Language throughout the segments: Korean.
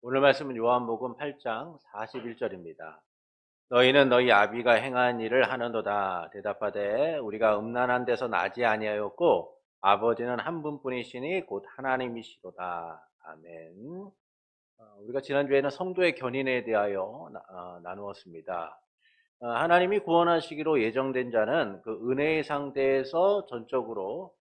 오늘 말씀은 요한복음 8장 41절입니다. 너희는 너희 아비가 행한 일을 하는도다. 대답하되 우리가 음란한 데서 나지 아니하였고 아버지는 한 분뿐이시니 곧 하나님이시로다. 아멘. 우리가 지난주에는 성도의 견인에 대하여 나누었습니다. 하나님이 구원하시기로 예정된 자는 그 은혜의 상태에서 전적으로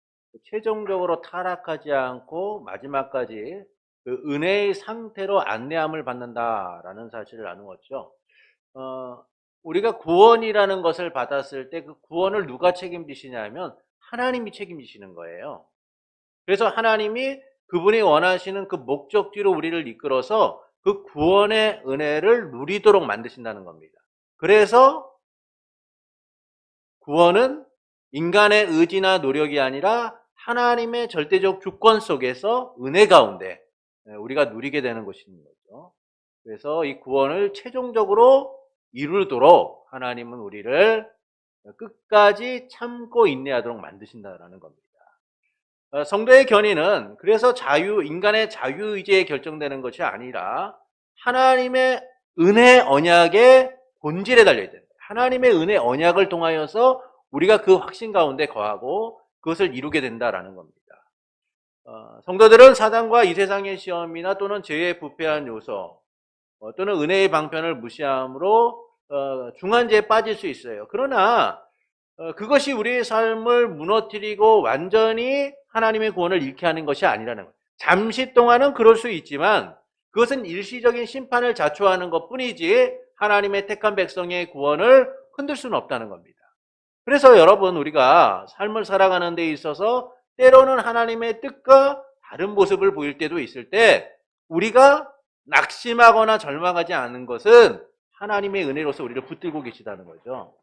최종적으로 타락하지 않고 마지막까지 그 은혜의 상태로 안내함을 받는다라는 사실을 나누었죠. 우리가 구원이라는 것을 받았을 때 그 구원을 누가 책임지시냐면 하나님이 책임지시는 거예요. 그래서 하나님이 그분이 원하시는 그 목적지로 우리를 이끌어서 그 구원의 은혜를 누리도록 만드신다는 겁니다. 그래서 구원은 인간의 의지나 노력이 아니라 하나님의 절대적 주권 속에서 은혜 가운데 우리가 누리게 되는 것인 거죠. 그래서 이 구원을 최종적으로 이루도록 하나님은 우리를 끝까지 참고 인내하도록 만드신다는 겁니다. 성도의 견인은 그래서 인간의 자유의지에 결정되는 것이 아니라 하나님의 은혜 언약의 본질에 달려있다. 하나님의 은혜 언약을 통하여서 우리가 그 확신 가운데 거하고 그것을 이루게 된다라는 겁니다. 성도들은 사단과 이 세상의 시험이나 또는 죄의 부패한 요소 또는 은혜의 방편을 무시함으로 중한죄에 빠질 수 있어요. 그러나 그것이 우리의 삶을 무너뜨리고 완전히 하나님의 구원을 잃게 하는 것이 아니라는 거예요. 잠시 동안은 그럴 수 있지만 그것은 일시적인 심판을 자초하는 것뿐이지 하나님의 택한 백성의 구원을 흔들 수는 없다는 겁니다. 그래서 여러분, 우리가 삶을 살아가는 데 있어서 때로는 하나님의 뜻과 다른 모습을 보일 때도 있을 때 우리가 낙심하거나 절망하지 않는 것은 하나님의 은혜로서 우리를 붙들고 계시다는 거죠.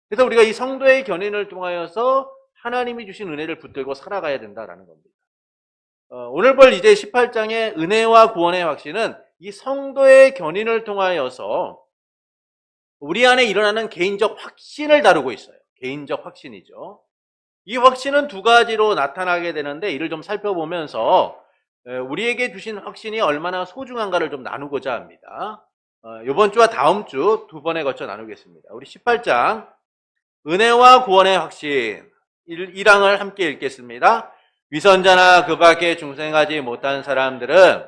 그래서 우리가 이 성도의 견인을 통하여서 하나님이 주신 은혜를 붙들고 살아가야 된다는 겁니다. 오늘 볼 이제 18장의 은혜와 구원의 확신은 이 성도의 견인을 통하여서 우리 안에 일어나는 개인적 확신을 다루고 있어요. 개인적 확신이죠. 이 확신은 두 가지로 나타나게 되는데 이를 좀 살펴보면서 우리에게 주신 확신이 얼마나 소중한가를 좀 나누고자 합니다. 이번 주와 다음 주 두 번에 걸쳐 나누겠습니다. 우리 18장 은혜와 구원의 확신 1항을 함께 읽겠습니다. 위선자나 그 밖에 중생하지 못한 사람들은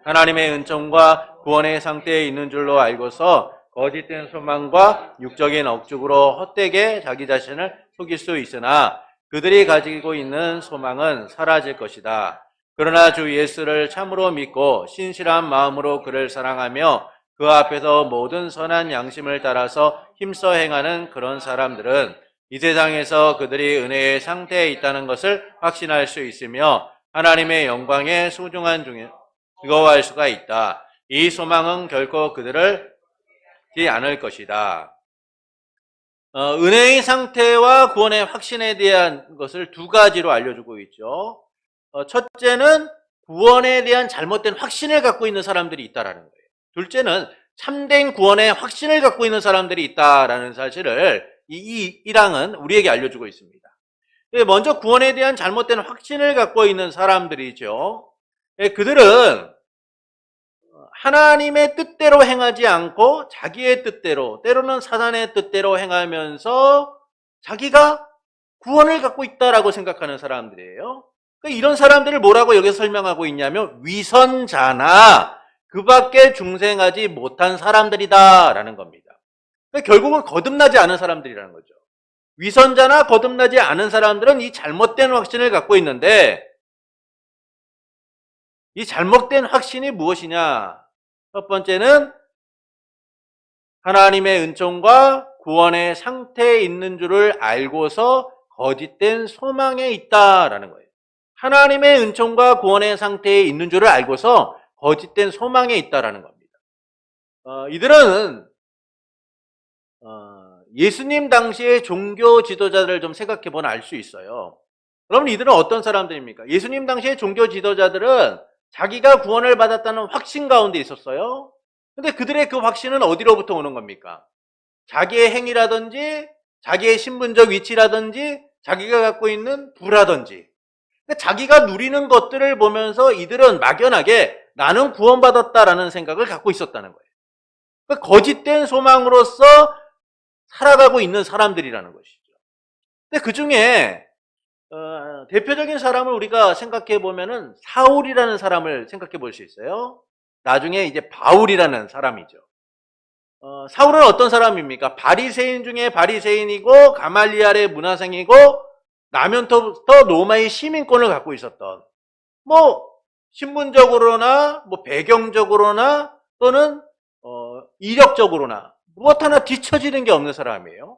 하나님의 은총과 구원의 상태에 있는 줄로 알고서 거짓된 소망과 육적인 억측으로 헛되게 자기 자신을 속일 수 있으나 그들이 가지고 있는 소망은 사라질 것이다. 그러나 주 예수를 참으로 믿고 신실한 마음으로 그를 사랑하며 그 앞에서 모든 선한 양심을 따라서 힘써 행하는 그런 사람들은 이 세상에서 그들이 은혜의 상태에 있다는 것을 확신할 수 있으며 하나님의 영광의 소중한 중에 즐거워할 수가 있다. 이 소망은 결코 그들을 않을 것이다. 은혜의 상태와 구원의 확신에 대한 것을 두 가지로 알려주고 있죠. 첫째는 구원에 대한 잘못된 확신을 갖고 있는 사람들이 있다라는 거예요. 둘째는 참된 구원의 확신을 갖고 있는 사람들이 있다라는 사실을 이 1항은 우리에게 알려주고 있습니다. 먼저 구원에 대한 잘못된 확신을 갖고 있는 사람들이죠. 그들은 하나님의 뜻대로 행하지 않고 자기의 뜻대로, 때로는 사단의 뜻대로 행하면서 자기가 구원을 갖고 있다라고 생각하는 사람들이에요. 이런 사람들을 뭐라고 여기서 설명하고 있냐면 위선자나 그 밖에 중생하지 못한 사람들이다라는 겁니다. 결국은 거듭나지 않은 사람들이라는 거죠. 위선자나 거듭나지 않은 사람들은 이 잘못된 확신을 갖고 있는데 이 잘못된 확신이 무엇이냐? 첫 번째는 하나님의 은총과 구원의 상태에 있는 줄을 알고서 거짓된 소망에 있다라는 거예요. 하나님의 은총과 구원의 상태에 있는 줄을 알고서 거짓된 소망에 있다라는 겁니다. 이들은 예수님 당시의 종교 지도자들을 좀 생각해 보면 알 수 있어요. 그러면 이들은 어떤 사람들입니까? 예수님 당시의 종교 지도자들은 자기가 구원을 받았다는 확신 가운데 있었어요. 근데 그들의 그 확신은 어디로부터 오는 겁니까? 자기의 행위라든지 자기의 신분적 위치라든지 자기가 갖고 있는 부라든지 자기가 누리는 것들을 보면서 이들은 막연하게 나는 구원받았다라는 생각을 갖고 있었다는 거예요. 그러니까 거짓된 소망으로서 살아가고 있는 사람들이라는 것이죠. 근데 그 중에 대표적인 사람을 우리가 생각해 보면은 사울이라는 사람을 생각해 볼 수 있어요. 나중에 이제 바울이라는 사람이죠. 사울은 어떤 사람입니까? 바리새인 중에 바리새인이고 가말리알의 문화생이고 나면부터 로마의 시민권을 갖고 있었던, 뭐 신분적으로나 뭐 배경적으로나 또는 이력적으로나 무엇 하나 뒤처지는 게 없는 사람이에요.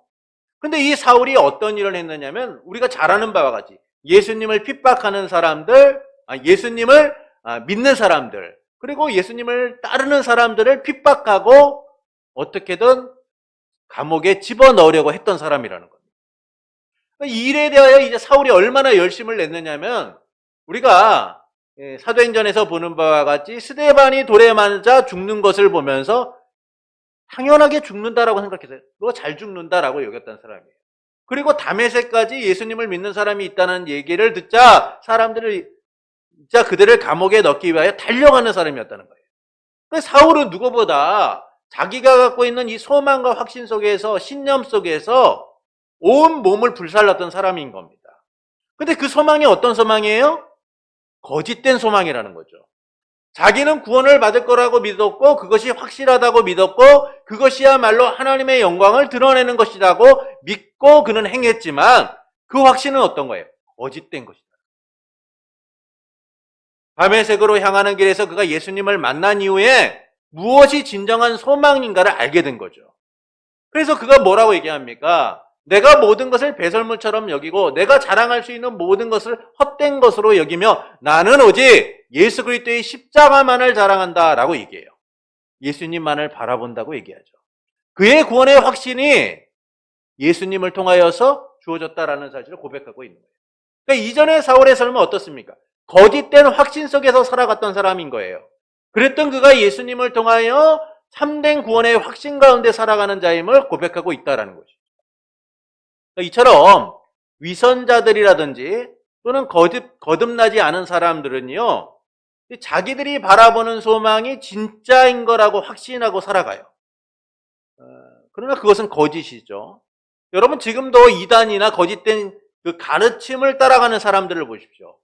근데 이 사울이 어떤 일을 했느냐면 우리가 잘 아는 바와 같이 예수님을 핍박하는 사람들, 예수님을 믿는 사람들, 그리고 예수님을 따르는 사람들을 핍박하고 어떻게든 감옥에 집어넣으려고 했던 사람이라는 겁니다. 이 일에 대하여 이제 사울이 얼마나 열심을 냈느냐면 우리가 사도행전에서 보는 바와 같이 스데반이 돌에 맞아 죽는 것을 보면서 당연하게 죽는다라고 생각했어요. 너 잘 죽는다라고 여겼던 사람이에요. 그리고 다메섹까지 예수님을 믿는 사람이 있다는 얘기를 듣자 사람들을 진짜 그들을 감옥에 넣기 위하여 달려가는 사람이었다는 거예요. 그래서 사울은 누구보다 자기가 갖고 있는 이 소망과 확신 속에서, 신념 속에서 온 몸을 불살랐던 사람인 겁니다. 근데 그 소망이 어떤 소망이에요? 거짓된 소망이라는 거죠. 자기는 구원을 받을 거라고 믿었고 그것이 확실하다고 믿었고 그것이야말로 하나님의 영광을 드러내는 것이라고 믿고 그는 행했지만 그 확신은 어떤 거예요? 거짓된 것이다. 다메섹으로 향하는 길에서 그가 예수님을 만난 이후에 무엇이 진정한 소망인가를 알게 된 거죠. 그래서 그가 뭐라고 얘기합니까? 내가 모든 것을 배설물처럼 여기고 내가 자랑할 수 있는 모든 것을 헛된 것으로 여기며 나는 오직 예수 그리스도의 십자가만을 자랑한다라고 얘기해요. 예수님만을 바라본다고 얘기하죠. 그의 구원의 확신이 예수님을 통하여서 주어졌다라는 사실을 고백하고 있는 거예요. 그러니까 이전의 사울의 삶은 어떻습니까? 거짓된 확신 속에서 살아갔던 사람인 거예요. 그랬던 그가 예수님을 통하여 참된 구원의 확신 가운데 살아가는 자임을 고백하고 있다라는 것이죠. 이처럼 위선자들이라든지 또는 거듭나지 않은 사람들은요, 자기들이 바라보는 소망이 진짜인 거라고 확신하고 살아가요. 그러나 그것은 거짓이죠. 여러분 지금도 이단이나 거짓된 그 가르침을 따라가는 사람들을 보십시오.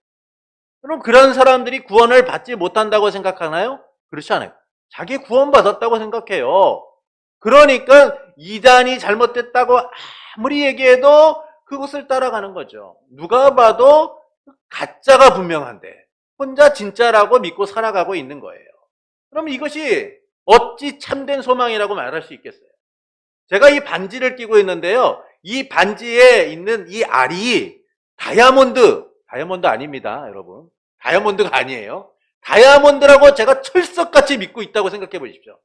그럼 그런 사람들이 구원을 받지 못한다고 생각하나요? 그렇지 않아요. 자기 구원받았다고 생각해요. 그러니까 이단이 잘못됐다고 아무리 얘기해도 그것을 따라가는 거죠. 누가 봐도 가짜가 분명한데 혼자 진짜라고 믿고 살아가고 있는 거예요. 그럼 이것이 어찌 참된 소망이라고 말할 수 있겠어요? 제가 이 반지를 끼고 있는데요. 이 반지에 있는 이 알이 다이아몬드 아닙니다, 여러분. 다이아몬드가 아니에요. 다이아몬드라고 제가 철석같이 믿고 있다고 생각해 보십시오.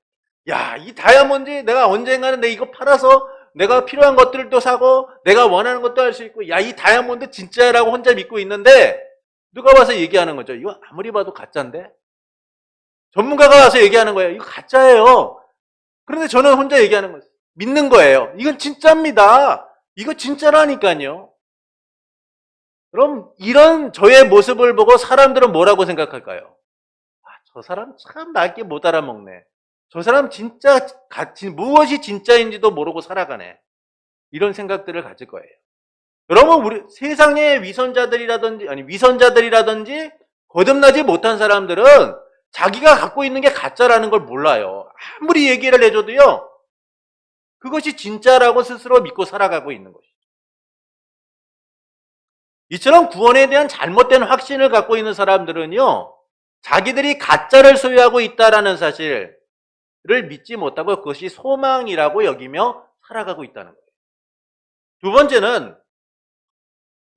야, 이 다이아몬드 내가 언젠가는 내 이거 팔아서 내가 필요한 것들도 사고 내가 원하는 것도 할 수 있고, 야, 이 다이아몬드 진짜라고 혼자 믿고 있는데 누가 와서 얘기하는 거죠. 이거 아무리 봐도 가짜인데? 전문가가 와서 얘기하는 거예요. 이거 가짜예요. 그런데 저는 혼자 얘기하는 거예요. 믿는 거예요. 이건 진짜입니다. 이거 진짜라니까요. 그럼 이런 저의 모습을 보고 사람들은 뭐라고 생각할까요? 저 사람 참 맑게 못 알아먹네. 저 사람 진짜 무엇이 진짜인지도 모르고 살아가네. 이런 생각들을 가질 거예요. 여러분, 우리 세상의 위선자들이라든지 거듭나지 못한 사람들은 자기가 갖고 있는 게 가짜라는 걸 몰라요. 아무리 얘기를 해줘도요, 그것이 진짜라고 스스로 믿고 살아가고 있는 것이죠. 이처럼 구원에 대한 잘못된 확신을 갖고 있는 사람들은요, 자기들이 가짜를 소유하고 있다라는 사실을 믿지 못하고 그것이 소망이라고 여기며 살아가고 있다는 거예요. 두 번째는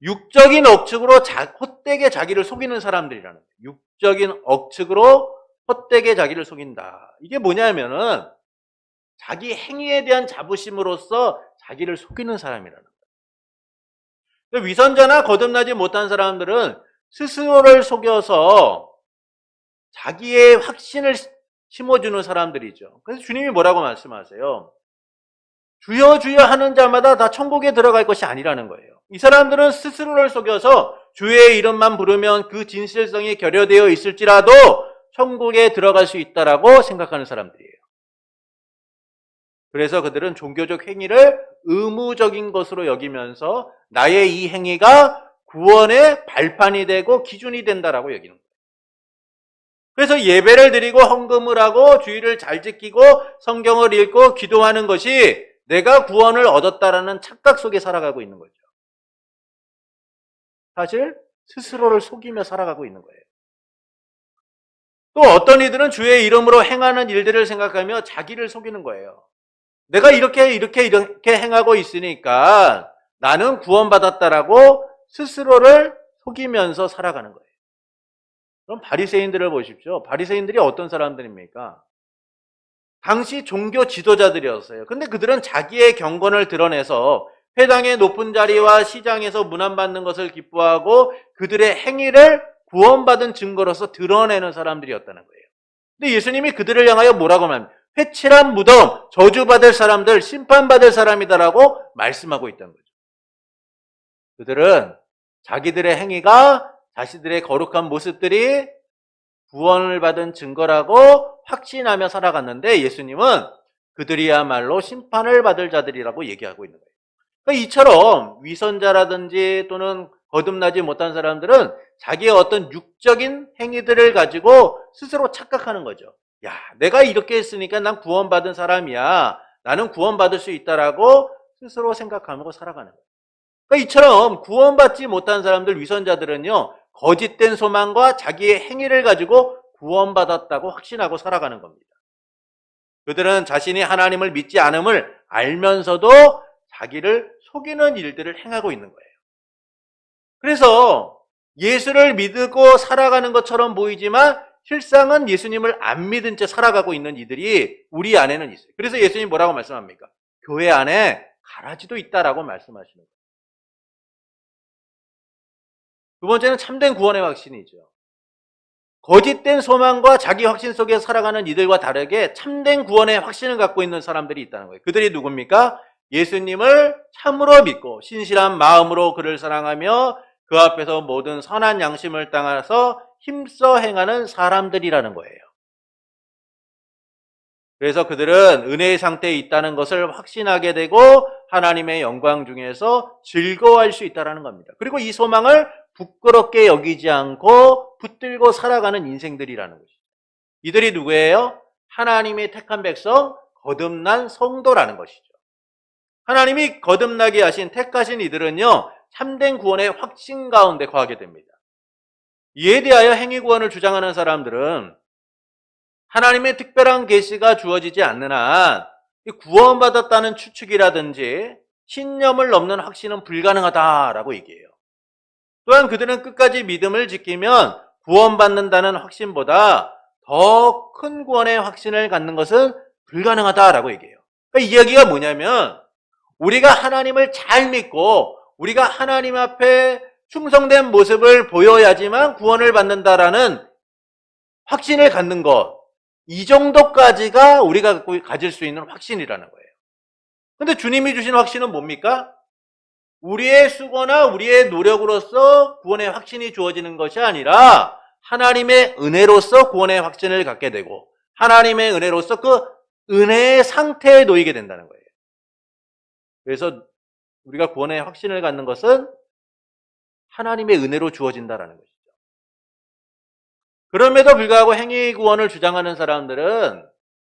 육적인 억측으로 헛되게 자기를 속이는 사람들이라는 거예요. 육적인 억측으로 헛되게 자기를 속인다. 이게 뭐냐면은 자기 행위에 대한 자부심으로써 자기를 속이는 사람이라는 거예요. 위선자나 거듭나지 못한 사람들은 스스로를 속여서 자기의 확신을 심어주는 사람들이죠. 그래서 주님이 뭐라고 말씀하세요? 주여 주여 하는 자마다 다 천국에 들어갈 것이 아니라는 거예요. 이 사람들은 스스로를 속여서 주의 이름만 부르면 그 진실성이 결여되어 있을지라도 천국에 들어갈 수 있다라고 생각하는 사람들이에요. 그래서 그들은 종교적 행위를 의무적인 것으로 여기면서 나의 이 행위가 구원의 발판이 되고 기준이 된다라고 여기는 거예요. 그래서 예배를 드리고 헌금을 하고 주의를 잘 지키고 성경을 읽고 기도하는 것이 내가 구원을 얻었다라는 착각 속에 살아가고 있는 거죠. 사실 스스로를 속이며 살아가고 있는 거예요. 또 어떤 이들은 주의 이름으로 행하는 일들을 생각하며 자기를 속이는 거예요. 내가 이렇게 행하고 있으니까 나는 구원받았다라고 스스로를 속이면서 살아가는 거예요. 그럼 바리새인들을 보십시오. 바리새인들이 어떤 사람들입니까? 당시 종교 지도자들이었어요. 근데 그들은 자기의 경건을 드러내서 회당의 높은 자리와 시장에서 문안받는 것을 기뻐하고 그들의 행위를 구원받은 증거로서 드러내는 사람들이었다는 거예요. 근데 예수님이 그들을 향하여 뭐라고 말합니까? 회칠한 무덤, 저주받을 사람들, 심판받을 사람이다라고 말씀하고 있다는 거죠. 그들은 자기들의 행위가 자신들의 거룩한 모습들이 구원을 받은 증거라고 확신하며 살아갔는데 예수님은 그들이야말로 심판을 받을 자들이라고 얘기하고 있는 거예요. 그러니까 이처럼 위선자라든지 또는 거듭나지 못한 사람들은 자기의 어떤 육적인 행위들을 가지고 스스로 착각하는 거죠. 야, 내가 이렇게 했으니까 난 구원받은 사람이야. 나는 구원받을 수 있다라고 스스로 생각하고 살아가는 거예요. 그러니까 이처럼 구원받지 못한 사람들, 위선자들은요, 거짓된 소망과 자기의 행위를 가지고 구원받았다고 확신하고 살아가는 겁니다. 그들은 자신이 하나님을 믿지 않음을 알면서도 자기를 속이는 일들을 행하고 있는 거예요. 그래서 예수를 믿고 살아가는 것처럼 보이지만 실상은 예수님을 안 믿은 채 살아가고 있는 이들이 우리 안에는 있어요. 그래서 예수님 뭐라고 말씀합니까? 교회 안에 가라지도 있다라고 말씀하시는 거예요. 두 번째는 참된 구원의 확신이죠. 거짓된 소망과 자기 확신 속에 살아가는 이들과 다르게 참된 구원의 확신을 갖고 있는 사람들이 있다는 거예요. 그들이 누굽니까? 예수님을 참으로 믿고 신실한 마음으로 그를 사랑하며 그 앞에서 모든 선한 양심을 따라서 힘써 행하는 사람들이라는 거예요. 그래서 그들은 은혜의 상태에 있다는 것을 확신하게 되고 하나님의 영광 중에서 즐거워할 수 있다는 겁니다. 그리고 이 소망을 부끄럽게 여기지 않고 붙들고 살아가는 인생들이라는 것이죠. 이들이 누구예요? 하나님의 택한 백성, 거듭난 성도라는 것이죠. 하나님이 거듭나게 하신 택하신 이들은요, 참된 구원의 확신 가운데 거하게 됩니다. 이에 대하여 행위 구원을 주장하는 사람들은 하나님의 특별한 계시가 주어지지 않는 한 구원받았다는 추측이라든지 신념을 넘는 확신은 불가능하다라고 얘기해요. 또한 그들은 끝까지 믿음을 지키면 구원받는다는 확신보다 더 큰 구원의 확신을 갖는 것은 불가능하다라고 얘기해요. 그러니까 이 이야기가 뭐냐면 우리가 하나님을 잘 믿고 우리가 하나님 앞에 충성된 모습을 보여야지만 구원을 받는다라는 확신을 갖는 것, 이 정도까지가 우리가 가질 수 있는 확신이라는 거예요. 그런데 주님이 주신 확신은 뭡니까? 우리의 수고나 우리의 노력으로서 구원의 확신이 주어지는 것이 아니라 하나님의 은혜로서 구원의 확신을 갖게 되고 하나님의 은혜로서 그 은혜의 상태에 놓이게 된다는 거예요. 그래서 우리가 구원의 확신을 갖는 것은 하나님의 은혜로 주어진다는 것이죠. 그럼에도 불구하고 행위 구원을 주장하는 사람들은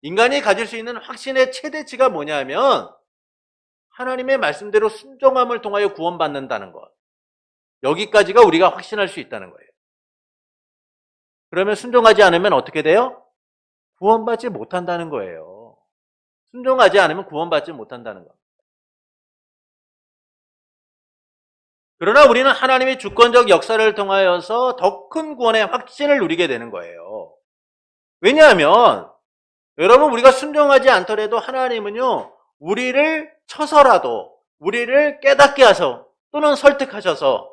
인간이 가질 수 있는 확신의 최대치가 뭐냐면 하나님의 말씀대로 순종함을 통하여 구원받는다는 것. 여기까지가 우리가 확신할 수 있다는 거예요. 그러면 순종하지 않으면 어떻게 돼요? 구원받지 못한다는 거예요. 순종하지 않으면 구원받지 못한다는 겁니다. 그러나 우리는 하나님의 주권적 역사를 통하여서 더 큰 구원의 확신을 누리게 되는 거예요. 왜냐하면 여러분 우리가 순종하지 않더라도 하나님은요 우리를 쳐서라도 우리를 깨닫게 하셔 또는 설득하셔서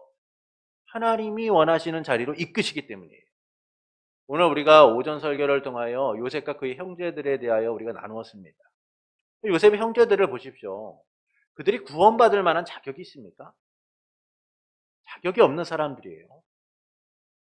하나님이 원하시는 자리로 이끄시기 때문이에요. 오늘 우리가 오전 설교를 통하여 요셉과 그의 형제들에 대하여 우리가 나누었습니다. 요셉의 형제들을 보십시오. 그들이 구원받을 만한 자격이 있습니까? 자격이 없는 사람들이에요.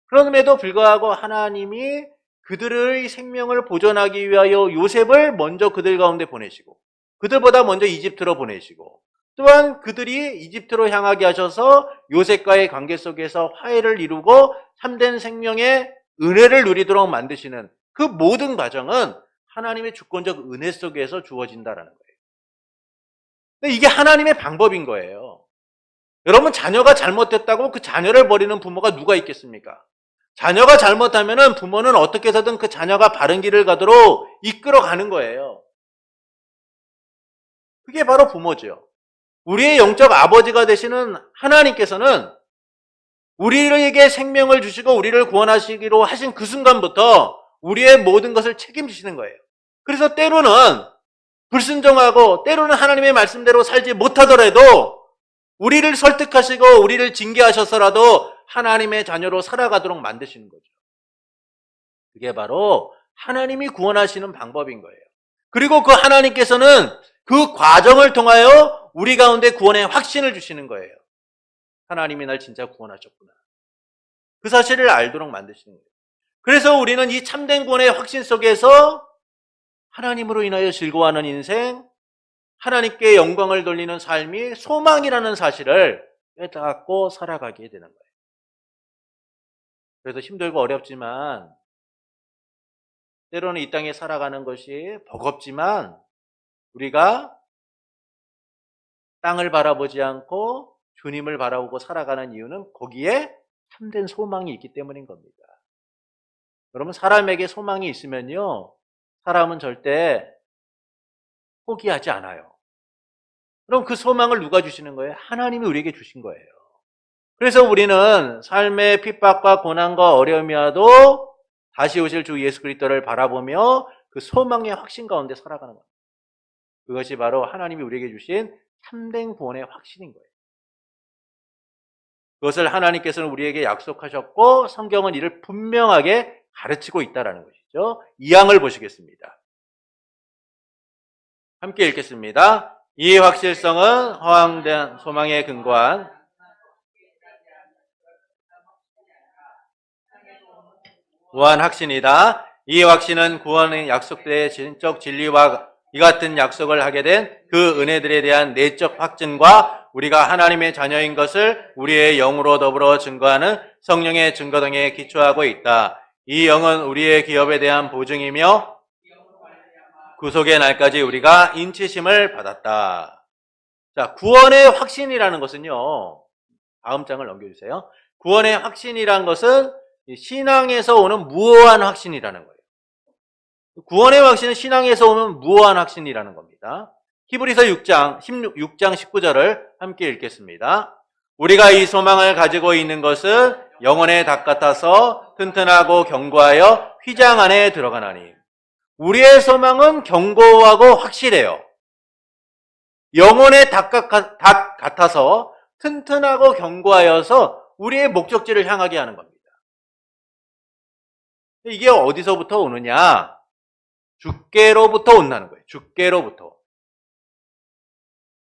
그럼에도 불구하고 하나님이 그들의 생명을 보존하기 위하여 요셉을 먼저 그들 가운데 보내시고 그들보다 먼저 이집트로 보내시고 또한 그들이 이집트로 향하게 하셔서 요셉과의 관계 속에서 화해를 이루고 참된 생명의 은혜를 누리도록 만드시는 그 모든 과정은 하나님의 주권적 은혜 속에서 주어진다라는 거예요. 근데 이게 하나님의 방법인 거예요. 여러분, 자녀가 잘못했다고 그 자녀를 버리는 부모가 누가 있겠습니까? 자녀가 잘못하면은 부모는 어떻게 해서든 그 자녀가 바른 길을 가도록 이끌어가는 거예요. 그게 바로 부모죠. 우리의 영적 아버지가 되시는 하나님께서는 우리에게 생명을 주시고 우리를 구원하시기로 하신 그 순간부터 우리의 모든 것을 책임지시는 거예요. 그래서 때로는 불순종하고 때로는 하나님의 말씀대로 살지 못하더라도 우리를 설득하시고 우리를 징계하셔서라도 하나님의 자녀로 살아가도록 만드시는 거죠. 그게 바로 하나님이 구원하시는 방법인 거예요. 그리고 그 하나님께서는 그 과정을 통하여 우리 가운데 구원의 확신을 주시는 거예요. 하나님이 날 진짜 구원하셨구나. 그 사실을 알도록 만드시는 거예요. 그래서 우리는 이 참된 구원의 확신 속에서 하나님으로 인하여 즐거워하는 인생, 하나님께 영광을 돌리는 삶이 소망이라는 사실을 깨닫고 살아가게 되는 거예요. 그래서 힘들고 어렵지만 때로는 이 땅에 살아가는 것이 버겁지만 우리가 땅을 바라보지 않고 주님을 바라보고 살아가는 이유는 거기에 참된 소망이 있기 때문인 겁니다. 여러분, 사람에게 소망이 있으면요, 사람은 절대 포기하지 않아요. 그럼 그 소망을 누가 주시는 거예요? 하나님이 우리에게 주신 거예요. 그래서 우리는 삶의 핍박과 고난과 어려움이 와도 다시 오실 주 예수 그리스도를 바라보며 그 소망의 확신 가운데 살아가는 겁니다. 그것이 바로 하나님이 우리에게 주신 참된 구원의 확신인 거예요. 그것을 하나님께서는 우리에게 약속하셨고 성경은 이를 분명하게 가르치고 있다는 것이죠. 2항을 보시겠습니다. 함께 읽겠습니다. 이 확실성은 허황된 소망에 근거한 무한 확신이다. 이 확신은 구원의 약속된 진적 진리와 이 같은 약속을 하게 된 그 은혜들에 대한 내적 확증과 우리가 하나님의 자녀인 것을 우리의 영으로 더불어 증거하는 성령의 증거 등에 기초하고 있다. 이 영은 우리의 기업에 대한 보증이며 구속의 날까지 우리가 인치심을 받았다. 자, 구원의 확신이라는 것은요, 다음 장을 넘겨주세요. 구원의 확신이라는 것은 신앙에서 오는 무오한 확신이라는 거예요. 구원의 확신은 신앙에서 오는 무오한 확신이라는 겁니다. 히브리서 6장 19절을 함께 읽겠습니다. 우리가 이 소망을 가지고 있는 것은 영혼의 닭 같아서 튼튼하고 견고하여 휘장 안에 들어가나니. 우리의 소망은 견고하고 확실해요. 영혼의 닭 같아서 튼튼하고 견고하여서 우리의 목적지를 향하게 하는 겁니다. 이게 어디서부터 오느냐? 주께로부터 온다는 거예요. 주께로부터.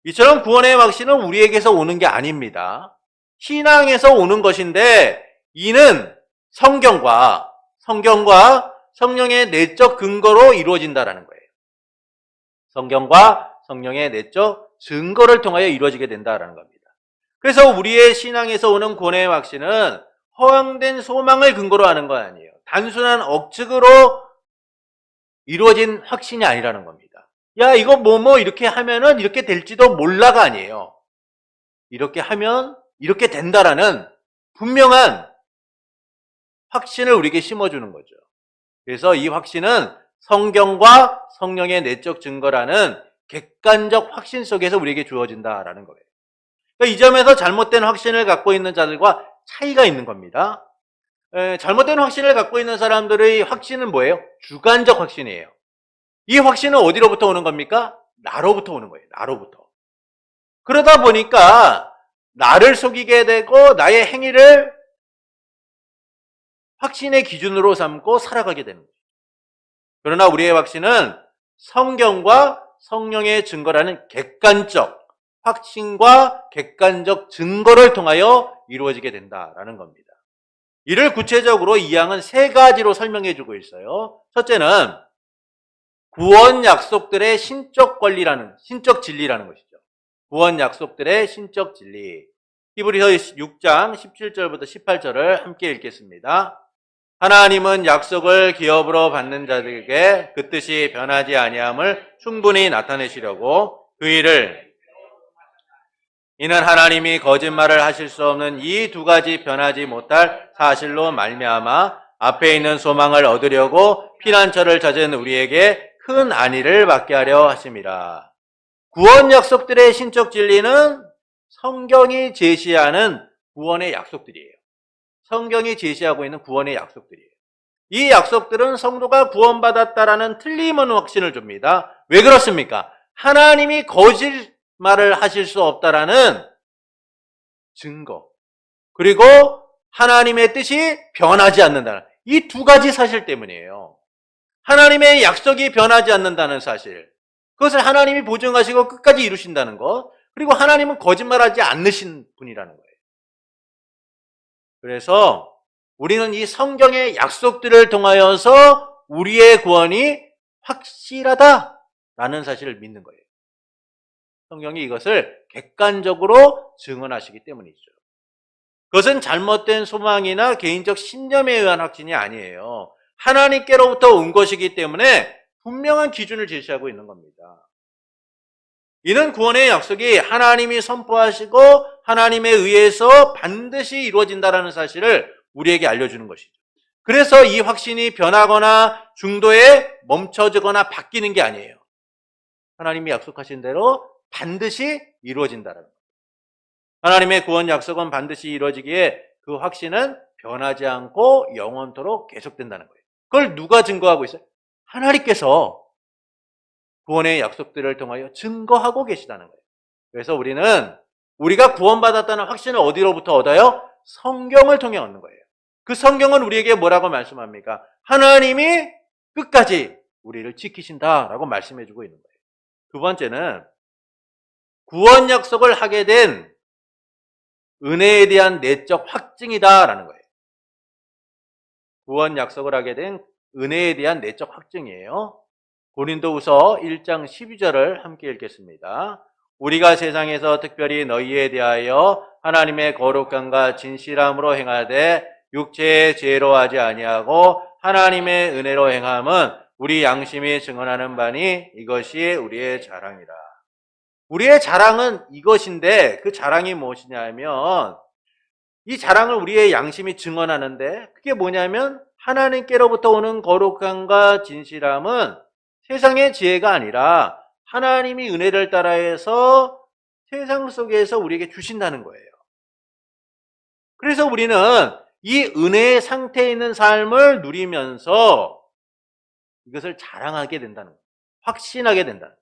이처럼 구원의 확신은 우리에게서 오는 게 아닙니다. 신앙에서 오는 것인데 이는 성경과 성령의 내적 근거로 이루어진다는 거예요. 성경과 성령의 내적 증거를 통하여 이루어지게 된다는 겁니다. 그래서 우리의 신앙에서 오는 구원의 확신은 허황된 소망을 근거로 하는 거 아니에요. 단순한 억측으로 이루어진 확신이 아니라는 겁니다. 야, 이거 이렇게 하면은 이렇게 될지도 몰라가 아니에요. 이렇게 하면 이렇게 된다라는 분명한 확신을 우리에게 심어주는 거죠. 그래서 이 확신은 성경과 성령의 내적 증거라는 객관적 확신 속에서 우리에게 주어진다라는 거예요. 그러니까 이 점에서 잘못된 확신을 갖고 있는 자들과 차이가 있는 겁니다. 잘못된 확신을 갖고 있는 사람들의 확신은 뭐예요? 주관적 확신이에요. 이 확신은 어디로부터 오는 겁니까? 나로부터 오는 거예요. 나로부터. 그러다 보니까 나를 속이게 되고 나의 행위를 확신의 기준으로 삼고 살아가게 되는 거예요. 그러나 우리의 확신은 성경과 성령의 증거라는 객관적 확신과 객관적 증거를 통하여 이루어지게 된다라는 겁니다. 이를 구체적으로 이 양은 세 가지로 설명해 주고 있어요. 첫째는 구원 약속들의 신적 권리라는, 신적 진리라는 것이죠. 구원 약속들의 신적 진리. 히브리서 6장 17절부터 18절을 함께 읽겠습니다. 하나님은 약속을 기업으로 받는 자들에게 그 뜻이 변하지 아니함을 충분히 나타내시려고 그 일을, 이는 하나님이 거짓말을 하실 수 없는 이 두 가지 변하지 못할 사실로 말미암아 앞에 있는 소망을 얻으려고 피난처를 찾은 우리에게 큰 안위를 받게 하려 하심이라. 구원 약속들의 신적 진리는 성경이 제시하는 구원의 약속들이에요. 성경이 제시하고 있는 구원의 약속들이에요. 이 약속들은 성도가 구원받았다라는 틀림없는 확신을 줍니다. 왜 그렇습니까? 하나님이 거짓말을 하실 수 없다라는 증거, 그리고 하나님의 뜻이 변하지 않는다는 이 두 가지 사실 때문이에요. 하나님의 약속이 변하지 않는다는 사실, 그것을 하나님이 보증하시고 끝까지 이루신다는 것, 그리고 하나님은 거짓말하지 않으신 분이라는 거예요. 그래서 우리는 이 성경의 약속들을 통하여서 우리의 구원이 확실하다라는 사실을 믿는 거예요. 성경이 이것을 객관적으로 증언하시기 때문이죠. 그것은 잘못된 소망이나 개인적 신념에 의한 확신이 아니에요. 하나님께로부터 온 것이기 때문에 분명한 기준을 제시하고 있는 겁니다. 이는 구원의 약속이 하나님이 선포하시고 하나님에 의해서 반드시 이루어진다는 사실을 우리에게 알려주는 것이죠. 그래서 이 확신이 변하거나 중도에 멈춰지거나 바뀌는 게 아니에요. 하나님이 약속하신 대로 반드시 이루어진다는 거예요. 하나님의 구원 약속은 반드시 이루어지기에 그 확신은 변하지 않고 영원토록 계속된다는 거예요. 그걸 누가 증거하고 있어요? 하나님께서 구원의 약속들을 통하여 증거하고 계시다는 거예요. 그래서 우리가 구원받았다는 확신을 어디로부터 얻어요? 성경을 통해 얻는 거예요. 그 성경은 우리에게 뭐라고 말씀합니까? 하나님이 끝까지 우리를 지키신다라고 말씀해주고 있는 거예요. 두 번째는 구원 약속을 하게 된 은혜에 대한 내적 확증이다라는 거예요. 구원 약속을 하게 된 은혜에 대한 내적 확증이에요. 고린도후서 1장 12절을 함께 읽겠습니다. 우리가 세상에서 특별히 너희에 대하여 하나님의 거룩함과 진실함으로 행하되 육체의 죄로 하지 아니하고 하나님의 은혜로 행함은 우리 양심이 증언하는 바니 이것이 우리의 자랑이라. 우리의 자랑은 이것인데 그 자랑이 무엇이냐면 이 자랑을 우리의 양심이 증언하는데 그게 뭐냐면 하나님께로부터 오는 거룩함과 진실함은 세상의 지혜가 아니라 하나님이 은혜를 따라해서 세상 속에서 우리에게 주신다는 거예요. 그래서 우리는 이 은혜의 상태에 있는 삶을 누리면서 이것을 자랑하게 된다는 거예요. 확신하게 된다는 거예요.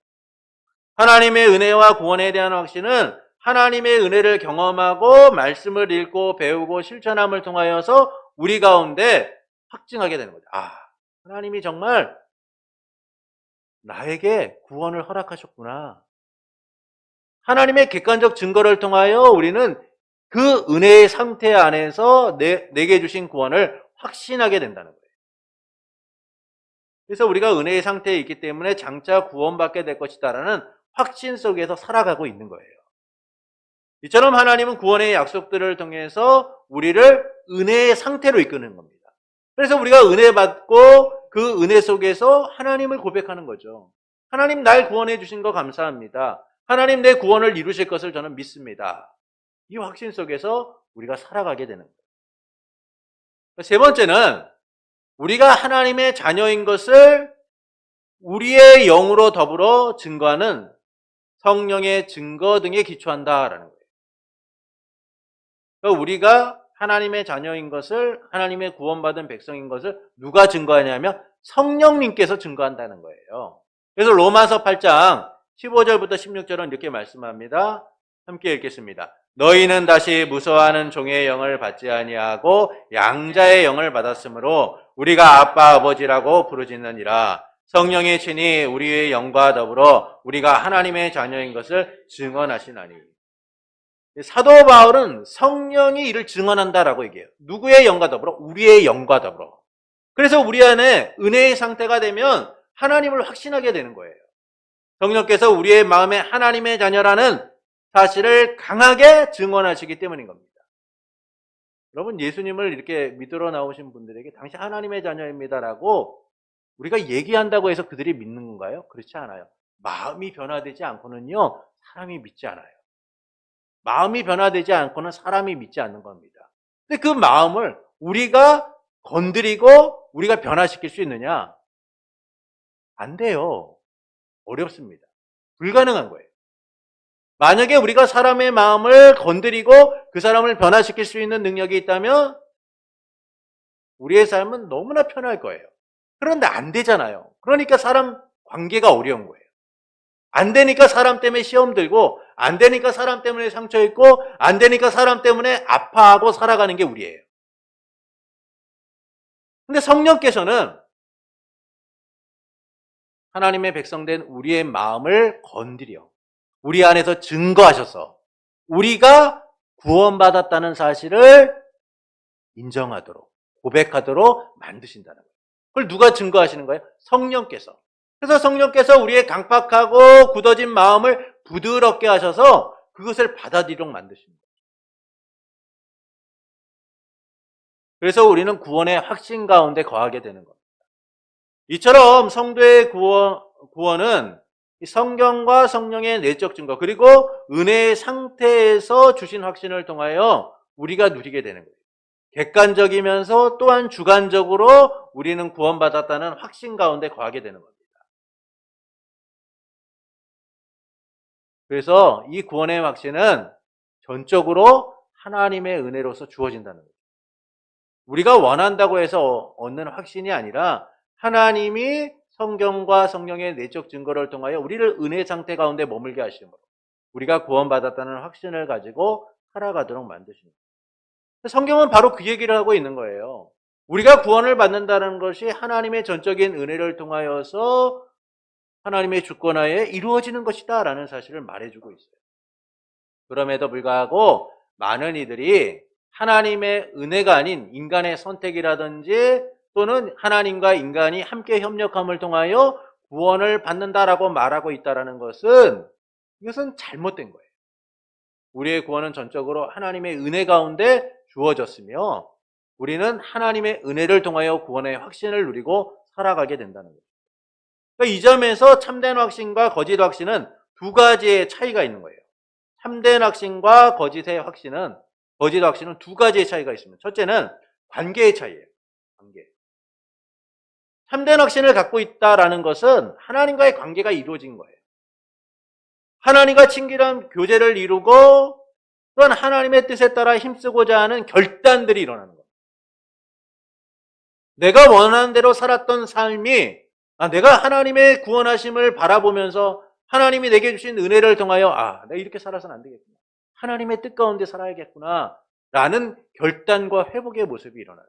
하나님의 은혜와 구원에 대한 확신은 하나님의 은혜를 경험하고 말씀을 읽고 배우고 실천함을 통하여서 우리 가운데 확증하게 되는 거죠. 아, 하나님이 정말 나에게 구원을 허락하셨구나. 하나님의 객관적 증거를 통하여 우리는 그 은혜의 상태 안에서 내게 주신 구원을 확신하게 된다는 거예요. 그래서 우리가 은혜의 상태에 있기 때문에 장차 구원받게 될 것이다라는 확신 속에서 살아가고 있는 거예요. 이처럼 하나님은 구원의 약속들을 통해서 우리를 은혜의 상태로 이끄는 겁니다. 그래서 우리가 은혜 받고 그 은혜 속에서 하나님을 고백하는 거죠. 하나님 날 구원해 주신 거 감사합니다. 하나님 내 구원을 이루실 것을 저는 믿습니다. 이 확신 속에서 우리가 살아가게 되는 거예요. 세 번째는 우리가 하나님의 자녀인 것을 우리의 영으로 더불어 증거하는 성령의 증거 등에 기초한다라는 거예요. 그러니까 우리가 하나님의 자녀인 것을, 하나님의 구원받은 백성인 것을 누가 증거하냐면 성령님께서 증거한다는 거예요. 그래서 로마서 8장 15절부터 16절은 이렇게 말씀합니다. 함께 읽겠습니다. 너희는 다시 무서워하는 종의 영을 받지 아니하고 양자의 영을 받았으므로 우리가 아빠 아버지라고 부르짖느니라. 성령의 친히 우리의 영과 더불어 우리가 하나님의 자녀인 것을 증언하시나니. 사도 바울은 성령이 이를 증언한다라고 얘기해요. 누구의 영과 더불어? 우리의 영과 더불어. 그래서 우리 안에 은혜의 상태가 되면 하나님을 확신하게 되는 거예요. 성령께서 우리의 마음에 하나님의 자녀라는 사실을 강하게 증언하시기 때문인 겁니다. 여러분, 예수님을 이렇게 믿으러 나오신 분들에게 당신 하나님의 자녀입니다라고 우리가 얘기한다고 해서 그들이 믿는 건가요? 그렇지 않아요. 마음이 변화되지 않고는요, 사람이 믿지 않아요. 마음이 변화되지 않고는 사람이 믿지 않는 겁니다. 근데 그 마음을 우리가 건드리고 우리가 변화시킬 수 있느냐? 안 돼요. 어렵습니다. 불가능한 거예요. 만약에 우리가 사람의 마음을 건드리고 그 사람을 변화시킬 수 있는 능력이 있다면 우리의 삶은 너무나 편할 거예요. 그런데 안 되잖아요. 그러니까 사람 관계가 어려운 거예요. 안 되니까 사람 때문에 시험 들고, 안 되니까 사람 때문에 상처 입고, 안 되니까 사람 때문에 아파하고 살아가는 게 우리예요. 근데 성령께서는 하나님의 백성된 우리의 마음을 건드려 우리 안에서 증거하셔서 우리가 구원받았다는 사실을 인정하도록, 고백하도록 만드신다는 거예요. 그걸 누가 증거하시는 거예요? 성령께서. 그래서 성령께서 우리의 강팍하고 굳어진 마음을 부드럽게 하셔서 그것을 받아들이도록 만드십니다. 그래서 우리는 구원의 확신 가운데 거하게 되는 겁니다. 이처럼 성도의 구원은 성경과 성령의 내적 증거, 그리고 은혜의 상태에서 주신 확신을 통하여 우리가 누리게 되는 거예요. 객관적이면서 또한 주관적으로 우리는 구원받았다는 확신 가운데 거하게 되는 겁니다. 그래서 이 구원의 확신은 전적으로 하나님의 은혜로서 주어진다는 거예요. 우리가 원한다고 해서 얻는 확신이 아니라 하나님이 성경과 성령의 내적 증거를 통하여 우리를 은혜 상태 가운데 머물게 하심으로 우리가 구원받았다는 확신을 가지고 살아가도록 만드십니다. 성경은 바로 그 얘기를 하고 있는 거예요. 우리가 구원을 받는다는 것이 하나님의 전적인 은혜를 통하여서 하나님의 주권하에 이루어지는 것이다 라는 사실을 말해주고 있어요. 그럼에도 불구하고 많은 이들이 하나님의 은혜가 아닌 인간의 선택이라든지 또는 하나님과 인간이 함께 협력함을 통하여 구원을 받는다라고 말하고 있다는 것은 이것은 잘못된 거예요. 우리의 구원은 전적으로 하나님의 은혜 가운데 주어졌으며 우리는 하나님의 은혜를 통하여 구원의 확신을 누리고 살아가게 된다는 거예요. 그러니까 이 점에서 참된 확신과 거짓 확신은 두 가지의 차이가 있는 거예요. 참된 확신과 거짓 확신은 두 가지의 차이가 있습니다. 첫째는 관계의 차이예요. 관계. 참된 확신을 갖고 있다라는 것은 하나님과의 관계가 이루어진 거예요. 하나님과 친밀한 교제를 이루고 또한 하나님의 뜻에 따라 힘쓰고자 하는 결단들이 일어나는 거예요. 내가 원하는 대로 살았던 삶이 내가 하나님의 구원하심을 바라보면서 하나님이 내게 주신 은혜를 통하여 내가 이렇게 살아서는 안 되겠구나. 하나님의 뜻 가운데 살아야겠구나 라는 결단과 회복의 모습이 일어나요.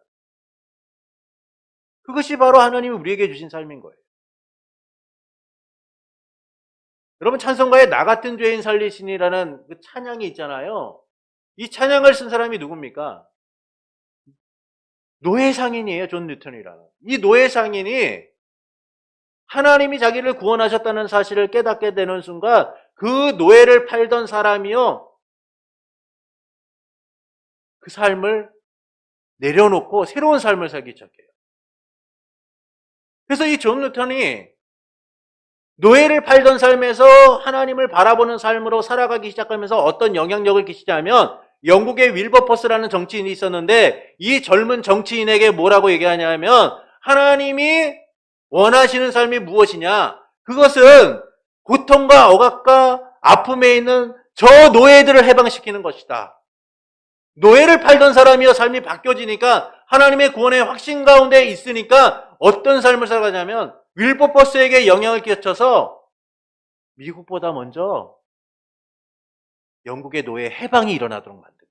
그것이 바로 하나님이 우리에게 주신 삶인 거예요. 여러분, 찬송가에 나 같은 죄인 살리시니라는 그 찬양이 있잖아요. 이 찬양을 쓴 사람이 누굽니까? 노예 상인이에요. 존 뉴턴이라는. 이 노예 상인이 하나님이 자기를 구원하셨다는 사실을 깨닫게 되는 순간 그 노예를 팔던 사람이요, 그 삶을 내려놓고 새로운 삶을 살기 시작해요. 그래서 이 존 뉴턴이 노예를 팔던 삶에서 하나님을 바라보는 삶으로 살아가기 시작하면서 어떤 영향력을 끼치냐면 영국의 윌버포스라는 정치인이 있었는데 이 젊은 정치인에게 뭐라고 얘기하냐면 하나님이 원하시는 삶이 무엇이냐? 그것은 고통과 억압과 아픔에 있는 저 노예들을 해방시키는 것이다. 노예를 팔던 사람이여 삶이 바뀌어지니까 하나님의 구원의 확신 가운데 있으니까 어떤 삶을 살아가냐면 윌버포스에게 영향을 끼쳐서 미국보다 먼저 영국의 노예 해방이 일어나도록 만듭니다.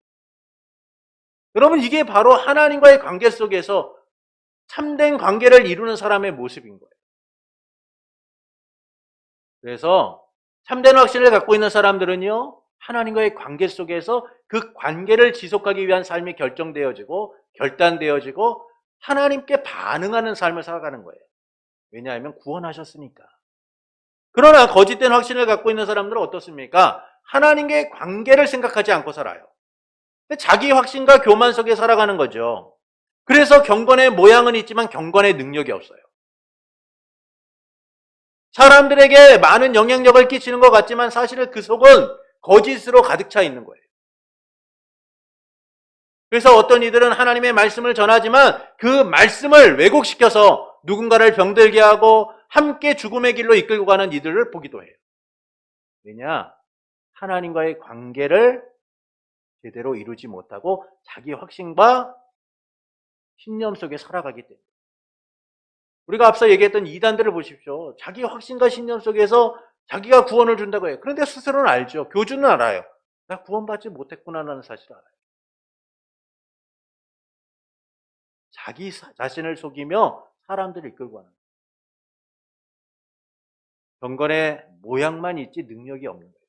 여러분, 이게 바로 하나님과의 관계 속에서 참된 관계를 이루는 사람의 모습인 거예요. 그래서 참된 확신을 갖고 있는 사람들은요, 하나님과의 관계 속에서 그 관계를 지속하기 위한 삶이 결정되어지고 결단되어지고 하나님께 반응하는 삶을 살아가는 거예요. 왜냐하면 구원하셨으니까. 그러나 거짓된 확신을 갖고 있는 사람들은 어떻습니까? 하나님과의 관계를 생각하지 않고 살아요. 자기 확신과 교만 속에 살아가는 거죠. 그래서 경건의 모양은 있지만 경건의 능력이 없어요. 사람들에게 많은 영향력을 끼치는 것 같지만 사실은 그 속은 거짓으로 가득 차 있는 거예요. 그래서 어떤 이들은 하나님의 말씀을 전하지만 그 말씀을 왜곡시켜서 누군가를 병들게 하고 함께 죽음의 길로 이끌고 가는 이들을 보기도 해요. 왜냐? 하나님과의 관계를 제대로 이루지 못하고 자기 확신과 신념 속에 살아가기 때문에. 우리가 앞서 얘기했던 이단들을 보십시오. 자기 확신과 신념 속에서 자기가 구원을 준다고 해요. 그런데 스스로는 알죠. 교주는 알아요. 나 구원받지 못했구나라는 사실을 알아요. 자기 자신을 속이며 사람들을 이끌고 가는 거예요. 경건의 모양만 있지 능력이 없는 거예요.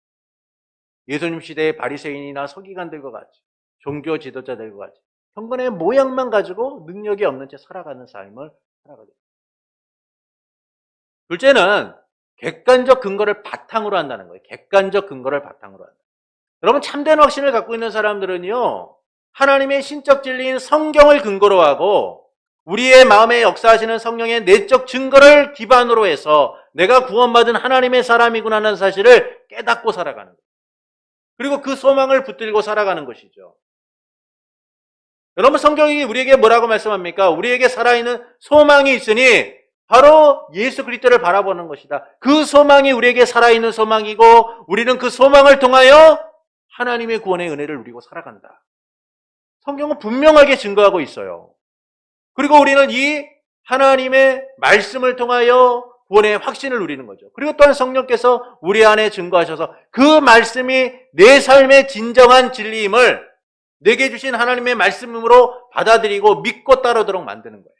예수님 시대의 바리새인이나 서기관들과 같이 종교 지도자들과 같이 경건의 모양만 가지고 능력이 없는 채 살아가는 삶을 살아가게 됩니다. 둘째는 객관적 근거를 바탕으로 한다는 거예요. 객관적 근거를 바탕으로 한다. 여러분 참된 확신을 갖고 있는 사람들은요. 하나님의 신적 진리인 성경을 근거로 하고 우리의 마음에 역사하시는 성령의 내적 증거를 기반으로 해서 내가 구원받은 하나님의 사람이구나 하는 사실을 깨닫고 살아가는 거예요. 그리고 그 소망을 붙들고 살아가는 것이죠. 여러분 성경이 우리에게 뭐라고 말씀합니까? 우리에게 살아있는 소망이 있으니 바로 예수 그리스도를 바라보는 것이다. 그 소망이 우리에게 살아있는 소망이고 우리는 그 소망을 통하여 하나님의 구원의 은혜를 누리고 살아간다. 성경은 분명하게 증거하고 있어요. 그리고 우리는 이 하나님의 말씀을 통하여 구원의 확신을 누리는 거죠. 그리고 또한 성령께서 우리 안에 증거하셔서 그 말씀이 내 삶의 진정한 진리임을 내게 주신 하나님의 말씀으로 받아들이고 믿고 따르도록 만드는 거예요.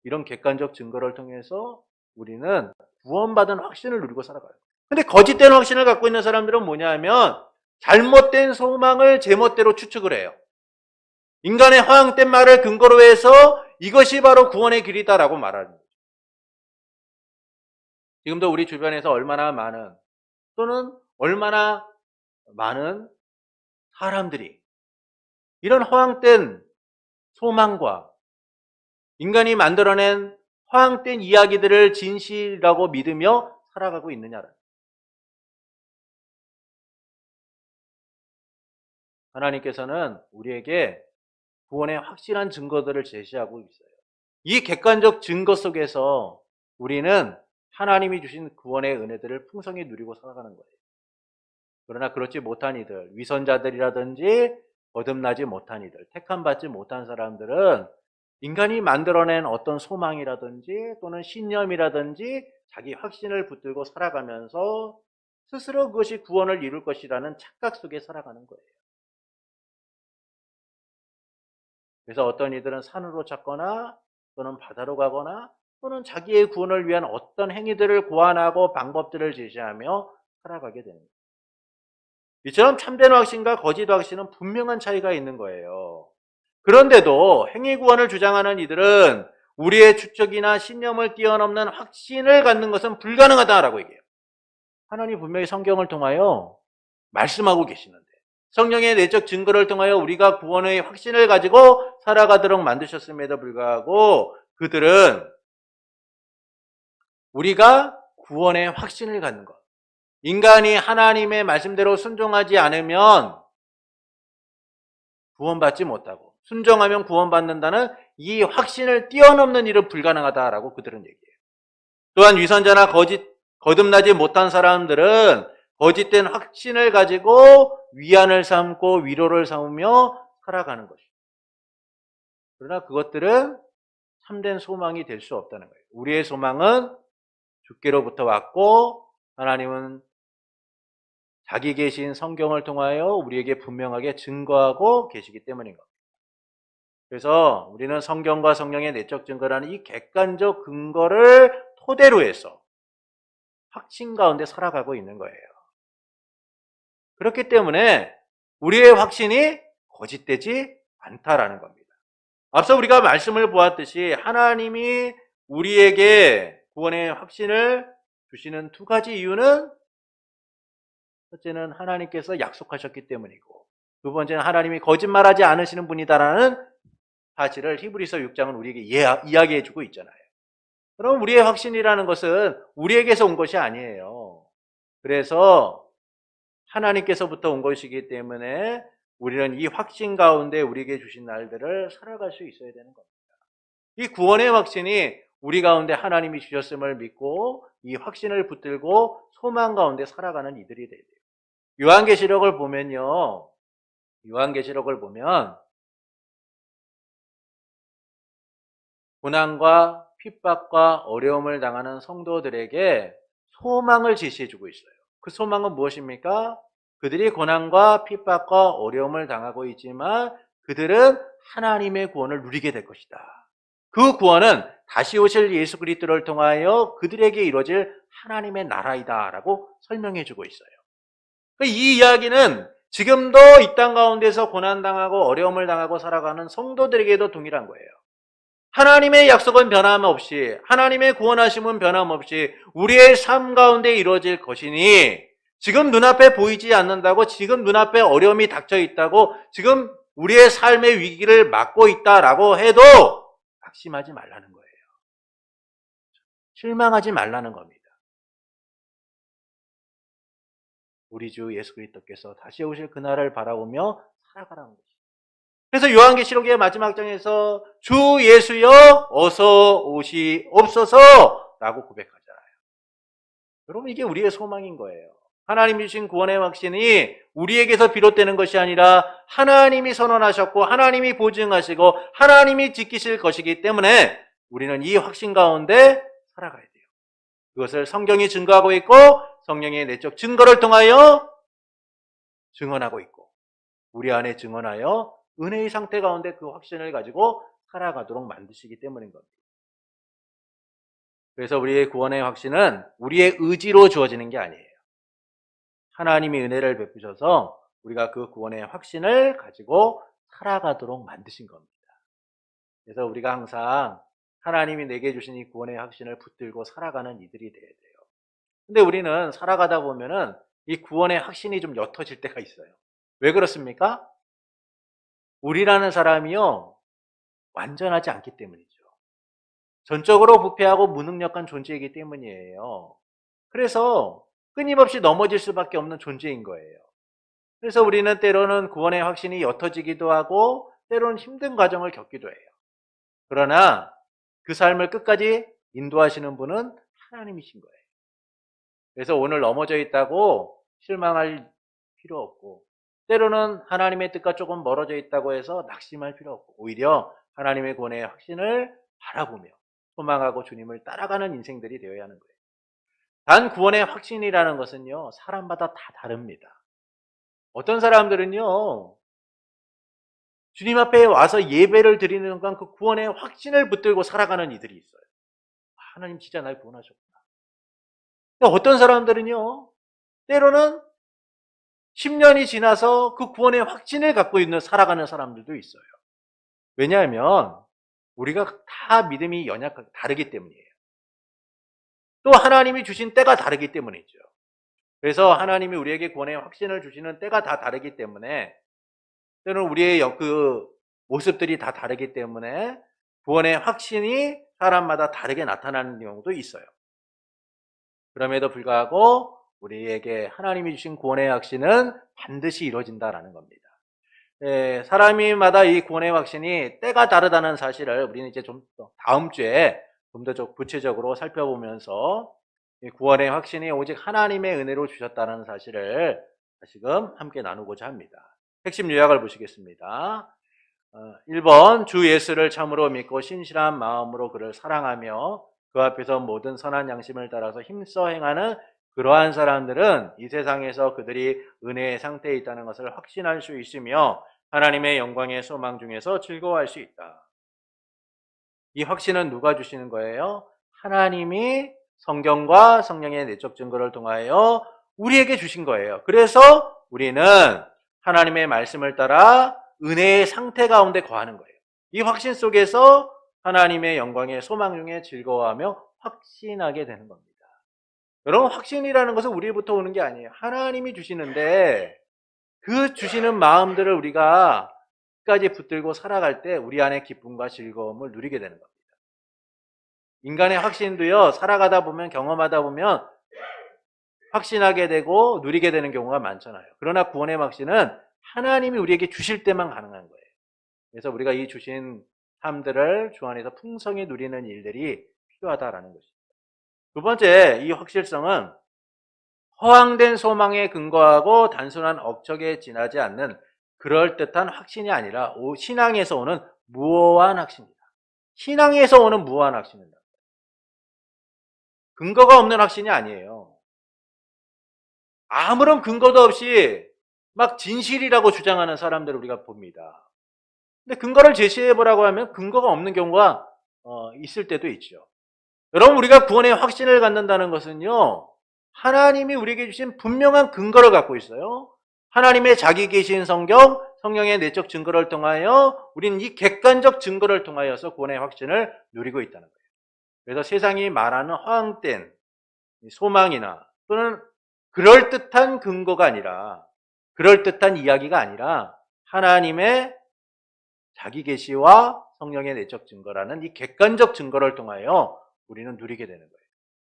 이런 객관적 증거를 통해서 우리는 구원받은 확신을 누리고 살아가요. 근데 거짓된 확신을 갖고 있는 사람들은 뭐냐 하면 잘못된 소망을 제멋대로 추측을 해요. 인간의 허황된 말을 근거로 해서 이것이 바로 구원의 길이다라고 말하는 거죠. 지금도 우리 주변에서 얼마나 많은 사람들이 이런 허황된 소망과 인간이 만들어낸 허황된 이야기들을 진실이라고 믿으며 살아가고 있느냐라는. 하나님께서는 우리에게 구원의 확실한 증거들을 제시하고 있어요. 이 객관적 증거 속에서 우리는 하나님이 주신 구원의 은혜들을 풍성히 누리고 살아가는 거예요. 그러나 그렇지 못한 이들, 위선자들이라든지 거듭나지 못한 이들, 택함받지 못한 사람들은 인간이 만들어낸 어떤 소망이라든지 또는 신념이라든지 자기 확신을 붙들고 살아가면서 스스로 그것이 구원을 이룰 것이라는 착각 속에 살아가는 거예요. 그래서 어떤 이들은 산으로 찾거나 또는 바다로 가거나 또는 자기의 구원을 위한 어떤 행위들을 고안하고 방법들을 제시하며 살아가게 됩니다. 이처럼 참된 확신과 거짓 확신은 분명한 차이가 있는 거예요. 그런데도 행위 구원을 주장하는 이들은 우리의 추측이나 신념을 뛰어넘는 확신을 갖는 것은 불가능하다라고 얘기해요. 하나님 분명히 성경을 통하여 말씀하고 계시는데 성령의 내적 증거를 통하여 우리가 구원의 확신을 가지고 살아가도록 만드셨음에도 불구하고 그들은 우리가 구원의 확신을 갖는 것, 인간이 하나님의 말씀대로 순종하지 않으면 구원받지 못하고 순종하면 구원받는다는 이 확신을 뛰어넘는 일은 불가능하다라고 그들은 얘기해요. 또한 위선자나 거듭나지 못한 사람들은 거짓된 확신을 가지고 위안을 삼고 위로를 삼으며 살아가는 것입니다. 그러나 그것들은 참된 소망이 될 수 없다는 거예요. 우리의 소망은 주께로부터 왔고 하나님은 자기 계신 성경을 통하여 우리에게 분명하게 증거하고 계시기 때문인 겁니다. 그래서 우리는 성경과 성령의 내적 증거라는 이 객관적 근거를 토대로 해서 확신 가운데 살아가고 있는 거예요. 그렇기 때문에 우리의 확신이 거짓되지 않다라는 겁니다. 앞서 우리가 말씀을 보았듯이 하나님이 우리에게 구원의 확신을 주시는 두 가지 이유는 첫째는 하나님께서 약속하셨기 때문이고 두 번째는 하나님이 거짓말하지 않으시는 분이다라는 사실을 히브리서 6장은 우리에게 이야기해 주고 있잖아요. 그럼 우리의 확신이라는 것은 우리에게서 온 것이 아니에요. 그래서 하나님께서부터 온 것이기 때문에 우리는 이 확신 가운데 우리에게 주신 날들을 살아갈 수 있어야 되는 겁니다. 이 구원의 확신이 우리 가운데 하나님이 주셨음을 믿고 이 확신을 붙들고 소망 가운데 살아가는 이들이 돼야 돼요. 요한계시록을 보면요. 요한계시록을 보면 고난과 핍박과 어려움을 당하는 성도들에게 소망을 제시해 주고 있어요. 그 소망은 무엇입니까? 그들이 고난과 핍박과 어려움을 당하고 있지만 그들은 하나님의 구원을 누리게 될 것이다. 그 구원은 다시 오실 예수 그리스도를 통하여 그들에게 이루어질 하나님의 나라이다라고 설명해 주고 있어요. 이 이야기는 지금도 이 땅 가운데서 고난당하고 어려움을 당하고 살아가는 성도들에게도 동일한 거예요. 하나님의 약속은 변함없이, 하나님의 구원하심은 변함없이 우리의 삶 가운데 이루어질 것이니 지금 눈앞에 보이지 않는다고, 지금 눈앞에 어려움이 닥쳐 있다고, 지금 우리의 삶의 위기를 맞고 있다라고 해도 낙심하지 말라는 거예요. 실망하지 말라는 겁니다. 우리 주 예수 그리스도께서 다시 오실 그날을 바라보며 살아가라는 것입니다. 그래서 요한계시록의 마지막 장에서 주 예수여 어서 오시옵소서라고 고백하잖아요. 여러분, 이게 우리의 소망인 거예요. 하나님이 주신 구원의 확신이 우리에게서 비롯되는 것이 아니라 하나님이 선언하셨고 하나님이 보증하시고 하나님이 지키실 것이기 때문에 우리는 이 확신 가운데 살아가야 돼요. 그것을 성경이 증거하고 있고 성령의 내적 증거를 통하여 증언하고 있고 우리 안에 증언하여 은혜의 상태 가운데 그 확신을 가지고 살아가도록 만드시기 때문인 겁니다. 그래서 우리의 구원의 확신은 우리의 의지로 주어지는 게 아니에요. 하나님이 은혜를 베푸셔서 우리가 그 구원의 확신을 가지고 살아가도록 만드신 겁니다. 그래서 우리가 항상 하나님이 내게 주신 이 구원의 확신을 붙들고 살아가는 이들이 돼야 돼요. 근데 우리는 살아가다 보면은 이 구원의 확신이 좀 옅어질 때가 있어요. 왜 그렇습니까? 우리라는 사람이요, 완전하지 않기 때문이죠. 전적으로 부패하고 무능력한 존재이기 때문이에요. 그래서 끊임없이 넘어질 수밖에 없는 존재인 거예요. 그래서 우리는 때로는 구원의 확신이 옅어지기도 하고 때로는 힘든 과정을 겪기도 해요. 그러나 그 삶을 끝까지 인도하시는 분은 하나님이신 거예요. 그래서 오늘 넘어져 있다고 실망할 필요 없고 때로는 하나님의 뜻과 조금 멀어져 있다고 해서 낙심할 필요 없고 오히려 하나님의 구원의 확신을 바라보며 소망하고 주님을 따라가는 인생들이 되어야 하는 거예요. 단 구원의 확신이라는 것은요, 사람마다 다 다릅니다. 어떤 사람들은요, 주님 앞에 와서 예배를 드리는 순간 그 구원의 확신을 붙들고 살아가는 이들이 있어요. 하나님 진짜 날 구원하셨구나. 어떤 사람들은요, 때로는 10년이 지나서 그 구원의 확신을 갖고 있는 살아가는 사람들도 있어요. 왜냐하면 우리가 다 믿음이 연약하고 다르기 때문이에요. 또 하나님이 주신 때가 다르기 때문이죠. 그래서 하나님이 우리에게 구원의 확신을 주시는 때가 다 다르기 때문에 때로는 우리의 그 모습들이 다 다르기 때문에 구원의 확신이 사람마다 다르게 나타나는 경우도 있어요. 그럼에도 불구하고 우리에게 하나님이 주신 구원의 확신은 반드시 이루어진다라는 겁니다. 사람마다 이 구원의 확신이 때가 다르다는 사실을 우리는 이제 좀 더 다음 주에 좀 더 구체적으로 살펴보면서 구원의 확신이 오직 하나님의 은혜로 주셨다는 사실을 다시금 함께 나누고자 합니다. 핵심 요약을 보시겠습니다. 1번 주 예수를 참으로 믿고 신실한 마음으로 그를 사랑하며 그 앞에서 모든 선한 양심을 따라서 힘써 행하는 그러한 사람들은 이 세상에서 그들이 은혜의 상태에 있다는 것을 확신할 수 있으며 하나님의 영광의 소망 중에서 즐거워할 수 있다. 이 확신은 누가 주시는 거예요? 하나님이 성경과 성령의 내적 증거를 통하여 우리에게 주신 거예요. 그래서 우리는 하나님의 말씀을 따라 은혜의 상태 가운데 거하는 거예요. 이 확신 속에서 하나님의 영광의 소망 중에 즐거워하며 확신하게 되는 겁니다. 여러분, 확신이라는 것은 우리부터 오는 게 아니에요. 하나님이 주시는데 그 주시는 마음들을 우리가 끝까지 붙들고 살아갈 때 우리 안에 기쁨과 즐거움을 누리게 되는 겁니다. 인간의 확신도요, 살아가다 보면, 경험하다 보면 확신하게 되고 누리게 되는 경우가 많잖아요. 그러나 구원의 확신은 하나님이 우리에게 주실 때만 가능한 거예요. 그래서 우리가 이 주신 삶들을 주 안에서 풍성히 누리는 일들이 필요하다라는 것입니다. 두 번째, 이 확실성은 허황된 소망에 근거하고 단순한 억척에 지나지 않는 그럴듯한 확신이 아니라 신앙에서 오는 무오한 확신입니다. 신앙에서 오는 무오한 확신입니다. 근거가 없는 확신이 아니에요. 아무런 근거도 없이 막 진실이라고 주장하는 사람들을 우리가 봅니다. 근데 근거를 제시해보라고 하면 근거가 없는 경우가 있을 때도 있죠. 여러분, 우리가 구원의 확신을 갖는다는 것은요, 하나님이 우리에게 주신 분명한 근거를 갖고 있어요. 하나님의 자기 계신 성경, 성령의 내적 증거를 통하여 우리는 이 객관적 증거를 통하여서 구원의 확신을 누리고 있다는 거예요. 그래서 세상이 말하는 허황된 소망이나 또는 그럴듯한 근거가 아니라, 그럴듯한 이야기가 아니라 하나님의 자기 계시와 성령의 내적 증거라는 이 객관적 증거를 통하여 우리는 누리게 되는 거예요.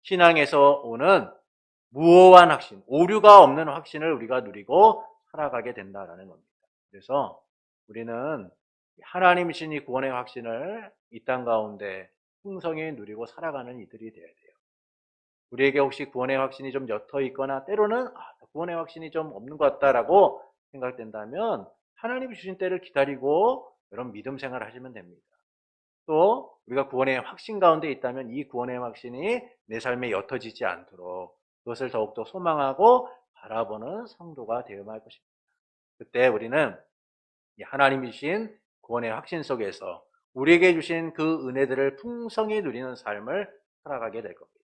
신앙에서 오는 무오한 확신, 오류가 없는 확신을 우리가 누리고 살아가게 된다라는 겁니다. 그래서 우리는 하나님이신 이 구원의 확신을 이 땅 가운데 풍성히 누리고 살아가는 이들이 되어야 돼요. 우리에게 혹시 구원의 확신이 좀 옅어 있거나 때로는 구원의 확신이 좀 없는 것 같다라고 생각된다면 하나님이 주신 때를 기다리고 여러분 믿음 생활을 하시면 됩니다. 또 우리가 구원의 확신 가운데 있다면 이 구원의 확신이 내 삶에 옅어지지 않도록 그것을 더욱더 소망하고 바라보는 성도가 되어야 할 것입니다. 그때 우리는 하나님이 주신 구원의 확신 속에서 우리에게 주신 그 은혜들을 풍성히 누리는 삶을 살아가게 될 겁니다.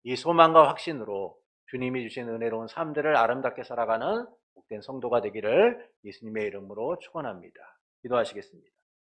이 소망과 확신으로 주님이 주신 은혜로운 삶들을 아름답게 살아가는 복된 성도가 되기를 예수님의 이름으로 축원합니다. 기도하시겠습니다.